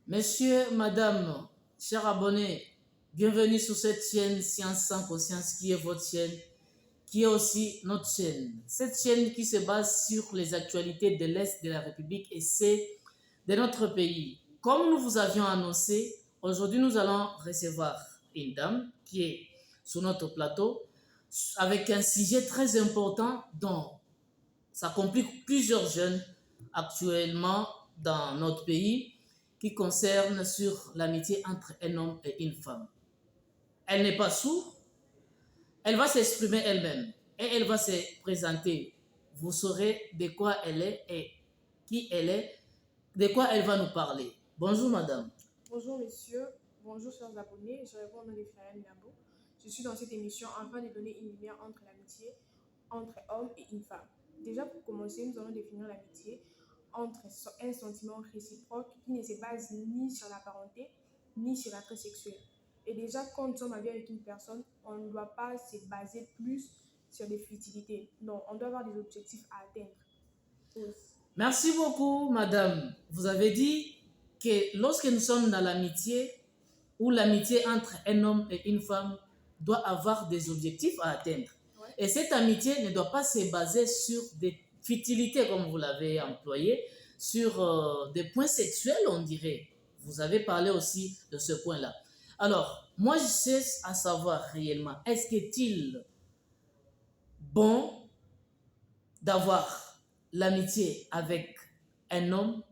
Monsieur, madame, chers abonnés, bienvenue sur cette chaîne Science sans conscience qui est votre chaîne, qui est aussi notre chaîne. Cette chaîne qui se base sur les actualités de l'Est de la République et c'est de notre pays. Comme nous vous avions annoncé, aujourd'hui nous allons recevoir une dame qui est sur notre plateau avec un sujet très important dont ça complique plusieurs jeunes actuellement dans notre pays qui concerne sur l'amitié entre un homme et une femme. Elle n'est pas sourde, elle va s'exprimer elle-même et elle va se présenter. Vous saurez de quoi elle est et qui elle est, de quoi elle va nous parler. Bonjour madame. Bonjour messieurs, bonjour chers abonnés, je réponds au nom de Florian Labo. Je suis dans cette émission afin de donner une lumière entre l'amitié entre homme et une femme. Déjà pour commencer, nous allons définir l'amitié entre un sentiment réciproque qui ne se base ni sur la parenté ni sur l'attrait sexuel. Et déjà quand nous sommes avec une personne, on ne doit pas se baser plus sur des futilités. Non, on doit avoir des objectifs à atteindre. Merci beaucoup madame. Vous avez dit que lorsque nous sommes dans l'amitié, ou l'amitié entre un homme et une femme doit avoir des objectifs à atteindre. Ouais. Et cette amitié ne doit pas se baser sur des futilités, comme vous l'avez employé, sur des points sexuels, on dirait. Vous avez parlé aussi de ce point-là. Alors, moi, je cherche à savoir réellement, est-ce qu'il bon d'avoir l'amitié avec un homme?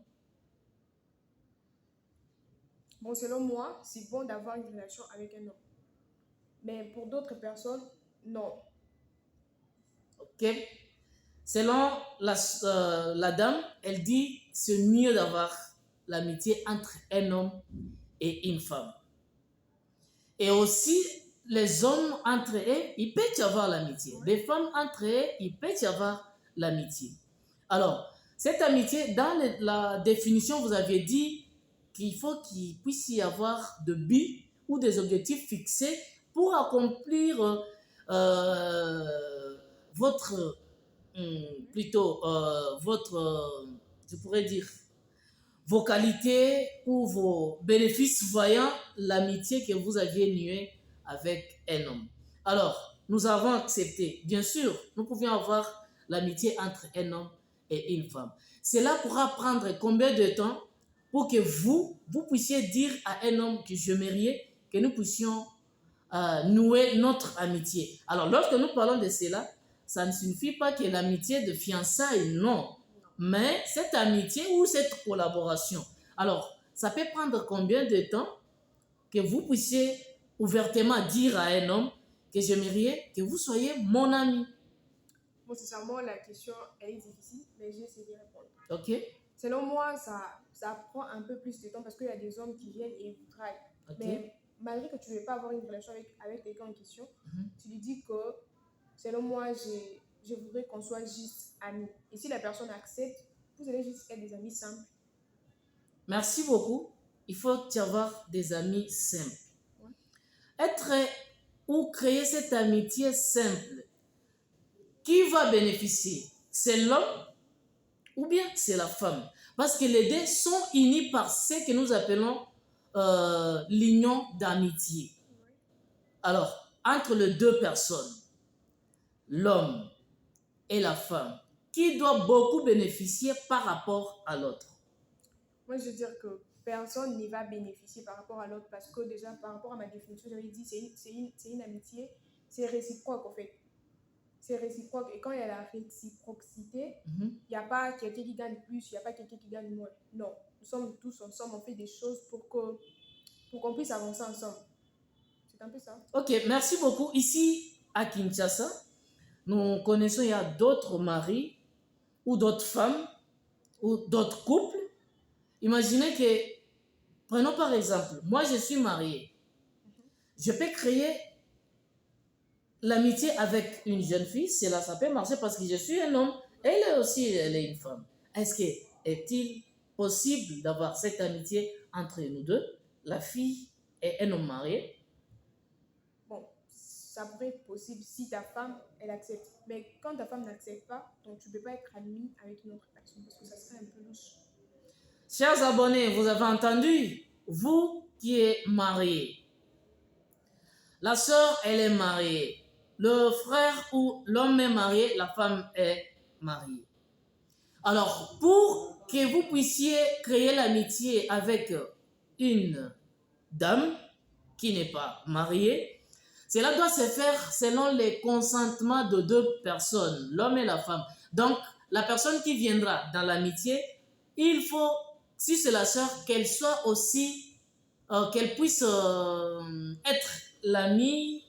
Bon, selon moi, c'est bon d'avoir une relation avec un homme. Mais pour d'autres personnes, non. Ok? Selon la dame, elle dit c'est mieux d'avoir l'amitié entre un homme et une femme. Et aussi, les hommes entre eux, il peut y avoir l'amitié. Les femmes entre eux, il peut y avoir l'amitié. Alors, cette amitié, dans la définition, vous aviez dit qu'il faut qu'il puisse y avoir de buts ou des objectifs fixés pour accomplir votre, votre, je pourrais dire, vos qualités ou vos bénéfices voyant l'amitié que vous aviez nouée avec un homme. Alors, nous avons accepté, bien sûr, nous pouvions avoir l'amitié entre un homme et une femme. Cela pourra prendre combien de temps pour que vous puissiez dire à un homme que je m'aimerais que nous puissions nouer notre amitié. Alors, lorsque nous parlons de cela, ça ne signifie pas que l'amitié de fiançailles, non. Mais cette amitié ou cette collaboration. Alors, ça peut prendre combien de temps que vous puissiez ouvertement dire à un homme que j'aimerais que vous soyez mon ami. Bon, sincèrement, la question, elle est difficile, mais j'ai essayé de répondre. Ok? Selon moi, ça prend un peu plus de temps parce qu'il y a des hommes qui viennent et vous traquent. Ok. Mais malgré que tu ne veux pas avoir une relation avec quelqu'un en question, Mhm. tu lui dis que, selon moi, je voudrais qu'on soit juste amis. Et si la personne accepte, vous allez juste être des amis simples. Merci beaucoup. Il faut y avoir des amis simples. Ouais. Être ou créer cette amitié simple, qui va bénéficier? C'est l'homme ou bien c'est la femme? Parce que les deux sont unis par ce que nous appelons l'union d'amitié. Alors, entre les deux personnes, l'homme et la femme, qui doit beaucoup bénéficier par rapport à l'autre? Moi, je veux dire que personne n'y va bénéficier par rapport à l'autre parce que déjà, par rapport à ma définition, j'avais dit c'est une amitié, c'est réciproque en fait. C'est réciproque. Et quand il y a la réciprocité, il n'y a pas quelqu'un qui gagne plus, il n'y a pas quelqu'un qui gagne moins. Non, nous sommes tous ensemble, on fait des choses pour qu'on puisse avancer ensemble. C'est un peu ça. Ok, merci beaucoup. Ici, à Kinshasa, nous connaissons, il y a d'autres maris ou d'autres femmes ou d'autres couples. Imaginez que, prenons par exemple, moi je suis mariée. Je peux créer l'amitié avec une jeune fille, cela ça peut marcher parce que je suis un homme, elle aussi elle est une femme. Est-il possible d'avoir cette amitié entre nous deux, la fille et un homme marié? Bon, ça pourrait être possible si ta femme, elle accepte. Mais quand ta femme n'accepte pas, donc tu ne peux pas être ami avec une autre personne parce que ça serait un peu louche. Chers abonnés, vous avez entendu, vous qui êtes mariés, la sœur, elle est mariée, le frère ou l'homme est marié, la femme est mariée. Alors, pour que vous puissiez créer l'amitié avec une dame qui n'est pas mariée, cela doit se faire selon les consentements de deux personnes, l'homme et la femme. Donc, la personne qui viendra dans l'amitié, il faut, si c'est la sœur, qu'elle soit aussi, qu'elle puisse être l'amie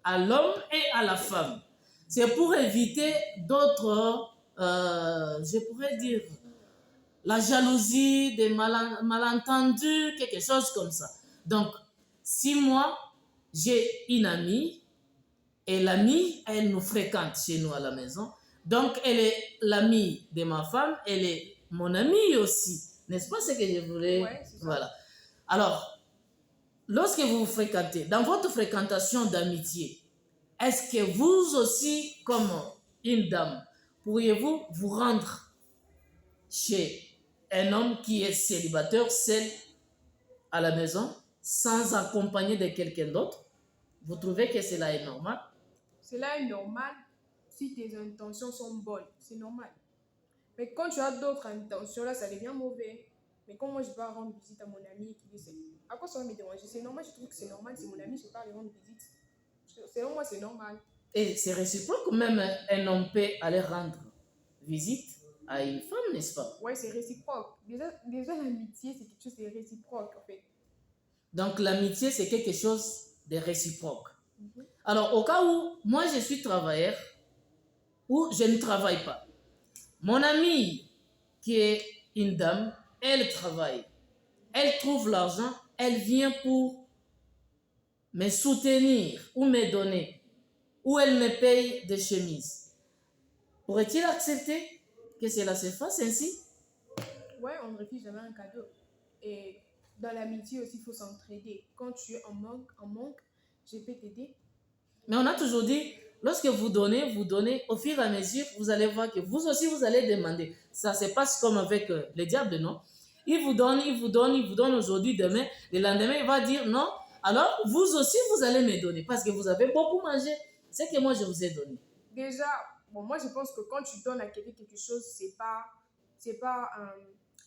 à l'homme et à la femme. C'est pour éviter d'autres, je pourrais dire, la jalousie, des malentendus, quelque chose comme ça. Donc, si moi, j'ai une amie, et l'amie, elle nous fréquente chez nous à la maison, donc elle est l'amie de ma femme, elle est mon amie aussi. N'est-ce pas ce que je voulais? Ouais, c'est ça. Voilà. Alors, lorsque vous vous fréquentez, dans votre fréquentation d'amitié, est-ce que vous aussi, comme une dame, pourriez-vous vous rendre chez un homme qui est célibataire, seul à la maison, sans accompagner de quelqu'un d'autre? Vous trouvez que cela est normal? Cela est normal si tes intentions sont bonnes. C'est normal. Mais quand tu as d'autres intentions, là, ça devient mauvais. Mais quand moi, je vais rendre visite à mon ami qui dit, à quoi ça va me déranger? C'est normal, je trouve que c'est normal. C'est mon ami, je ne vais pas lui rendre visite. Selon moi, c'est normal. Et c'est réciproque, même un homme peut aller rendre visite à une femme, n'est-ce pas? Ouais, c'est réciproque. Déjà l'amitié, c'est quelque chose de réciproque, en fait. Donc, l'amitié, c'est quelque chose de réciproque. Mhm. Alors, au cas où moi, je suis travailleur, ou je ne travaille pas, mon amie, qui est une dame, elle travaille, elle trouve l'argent, elle vient pour me soutenir ou me donner, ou elle me paye des chemises. Pourrait-il accepter que cela se fasse ainsi? Ouais, on ne refuse jamais un cadeau. Et dans l'amitié aussi, il faut s'entraider. Quand tu es en manque, je peux t'aider. Mais on a toujours dit, lorsque vous donnez, au fur et à mesure, vous allez voir que vous aussi, vous allez demander. Ça se passe comme avec le diable, non? Il vous donne, il vous donne, il vous donne aujourd'hui, demain. Le lendemain, il va dire non. Alors, vous aussi, vous allez me donner parce que vous avez beaucoup mangé. C'est que moi, je vous ai donné. Déjà, bon, moi, je pense que quand tu donnes à quelqu'un quelque chose,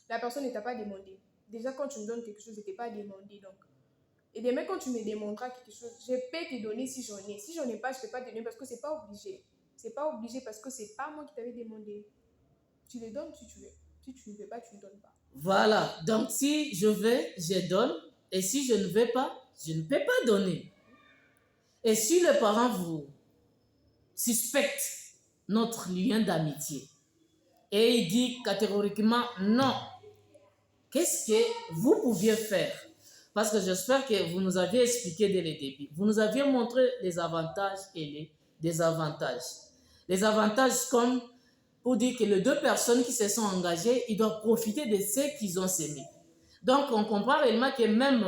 la personne ne t'a pas demandé. Déjà, quand tu me donnes quelque chose, je ne t'ai pas demandé. Donc, et demain, quand tu me demanderas quelque chose, je peux te donner si j'en ai. Si j'en ai pas, je ne peux pas te donner parce que c'est pas obligé. C'est pas obligé parce que c'est pas moi qui t'avais demandé. Tu les donnes si tu veux. Si tu ne veux pas, tu ne donnes pas. Voilà. Donc, si je veux, je donne. Et si je ne veux pas, je ne peux pas donner. Et si les parents vous suspectent notre lien d'amitié et il dit catégoriquement non, qu'est-ce que vous pouviez faire? Parce que j'espère que vous nous aviez expliqué dès le début. Vous nous aviez montré les avantages et les désavantages. Les avantages comme pour dire que les deux personnes qui se sont engagées, ils doivent profiter de ce qu'ils ont semé. Donc, on comprend réellement que même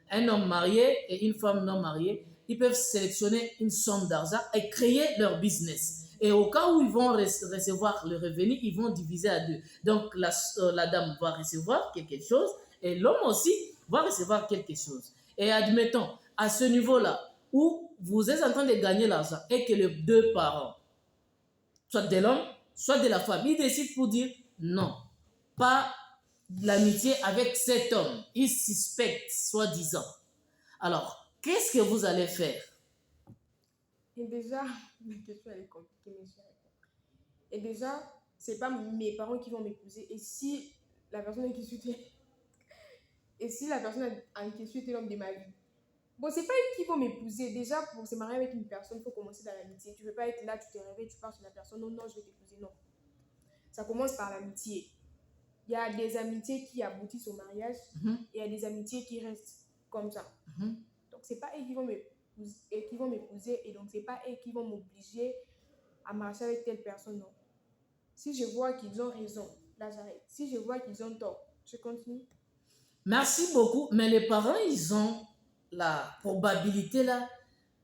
un homme marié et une femme non mariée, ils peuvent sélectionner une somme d'argent et créer leur business. Et au cas où ils vont recevoir le revenu, ils vont diviser à deux. Donc, la dame va recevoir quelque chose et l'homme aussi va recevoir quelque chose. Et admettons, à ce niveau-là, où vous êtes en train de gagner l'argent et que les deux parents, soit de l'homme, soit de la femme, ils décident pour dire non, pas l'amitié avec cet homme. Ils suspectent, soi-disant. Alors, qu'est-ce que vous allez faire? Et déjà, la question elle est compliquée, mais je vais répondre. Et déjà, c'est pas mes parents qui vont m'épouser. Et si la personne qui suit et si la personne en question était l'homme de ma vie, bon, c'est pas eux qui vont m'épouser. Déjà, pour se marier avec une personne, il faut commencer dans l'amitié. Tu ne veux pas être là, tu te réveilles, tu pars sur la personne. Non, non, je vais t'épouser. Non. Ça commence par l'amitié. Il y a des amitiés qui aboutissent au mariage et il y a des amitiés qui restent comme ça. Donc, c'est pas eux qui vont m'épouser et donc, c'est pas eux qui vont m'obliger à marcher avec telle personne. Non. Si je vois qu'ils ont raison, là, j'arrête. Si je vois qu'ils ont tort, je continue. Merci beaucoup. Mais les parents, ils ont la probabilité là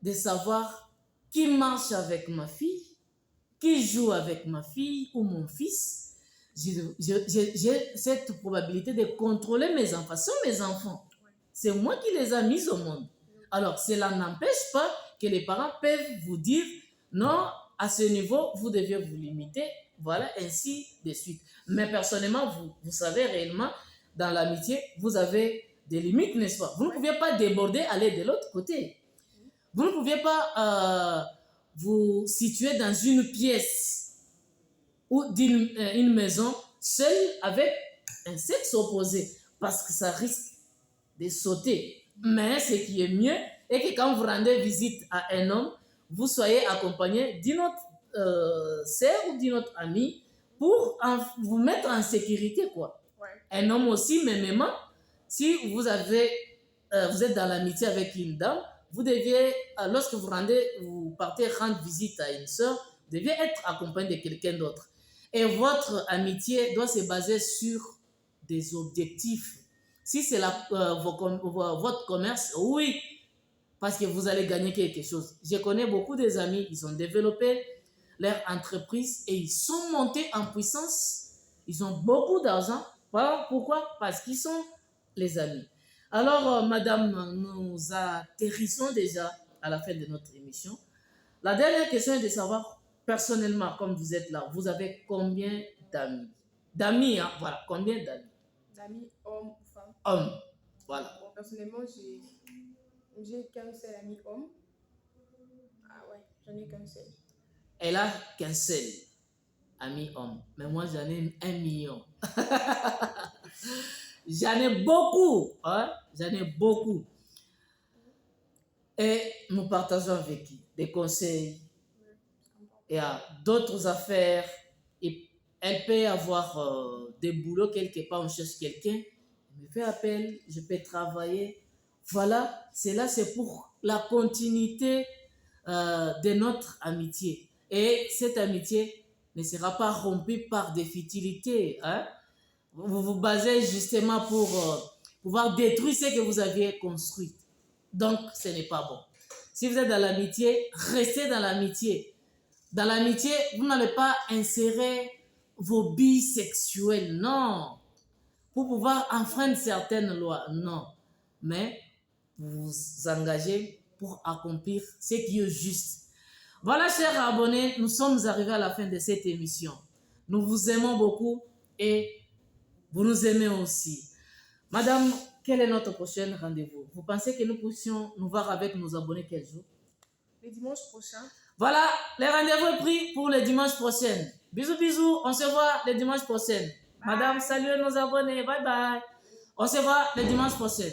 de savoir qui marche avec ma fille, qui joue avec ma fille ou mon fils. j'ai cette probabilité de contrôler mes enfants. Ce sont mes enfants. C'est moi qui les ai mis au monde. Alors, cela n'empêche pas que les parents peuvent vous dire, non, à ce niveau, vous devez vous limiter, voilà, ainsi de suite. Mais personnellement, vous savez réellement, dans l'amitié, vous avez des limites, n'est-ce pas? Vous ne pouvez pas déborder, aller de l'autre côté. Vous ne pouvez pas vous situer dans une pièce ou une maison seule avec un sexe opposé, parce que ça risque de sauter. Mais ce qui est mieux est que quand vous rendez visite à un homme, vous soyez accompagné d'une autre sœur ou d'une autre amie pour vous mettre en sécurité, quoi. Ouais. Un homme aussi, même si vous êtes dans l'amitié avec une dame, vous deviez, lorsque vous partez rendre visite à une sœur, vous deviez être accompagné de quelqu'un d'autre. Et votre amitié doit se baser sur des objectifs. Si c'est votre commerce, oui, parce que vous allez gagner quelque chose. Je connais beaucoup des amis, ils ont développé leur entreprise et ils sont montés en puissance. Ils ont beaucoup d'argent. Pourquoi? Parce qu'ils sont les amis. Alors, madame, nous atterrissons déjà à la fin de notre émission. La dernière question est de savoir, personnellement, comme vous êtes là, vous avez combien d'amis? D'amis, hein, voilà, combien d'amis? D'amis, hommes ou femmes? Hommes, voilà. Bon, personnellement, j'ai qu'un seul ami homme. Ah ouais, j'en ai qu'un seul. Elle a qu'un seul ami homme, mais moi j'en ai 1 million. J'en ai beaucoup, hein? J'en ai beaucoup. Et nous partageons avec qui? Des conseils, et d'autres affaires. Et elle peut avoir des boulots quelque part, on cherche quelqu'un. Elle me fait appel, je peux travailler. Voilà, c'est pour la continuité de notre amitié. Et cette amitié ne sera pas rompue par des futilités. Hein? Vous vous basez justement pour pouvoir détruire ce que vous aviez construit. Donc, ce n'est pas bon. Si vous êtes dans l'amitié, restez dans l'amitié. Dans l'amitié, vous n'allez pas insérer vos billes sexuelles, non. Pour pouvoir enfreindre certaines lois, non. Mais vous vous engagez pour accomplir ce qui est juste. Voilà, chers abonnés, nous sommes arrivés à la fin de cette émission. Nous vous aimons beaucoup et vous nous aimez aussi. Madame, quel est notre prochain rendez-vous? Vous pensez que nous puissions nous voir avec nos abonnés quel jour? Le dimanche prochain. Voilà, le rendez-vous est pris pour le dimanche prochain. Bisous, bisous, on se voit le dimanche prochain. Madame, saluez nos abonnés, bye bye. On se voit le dimanche prochain.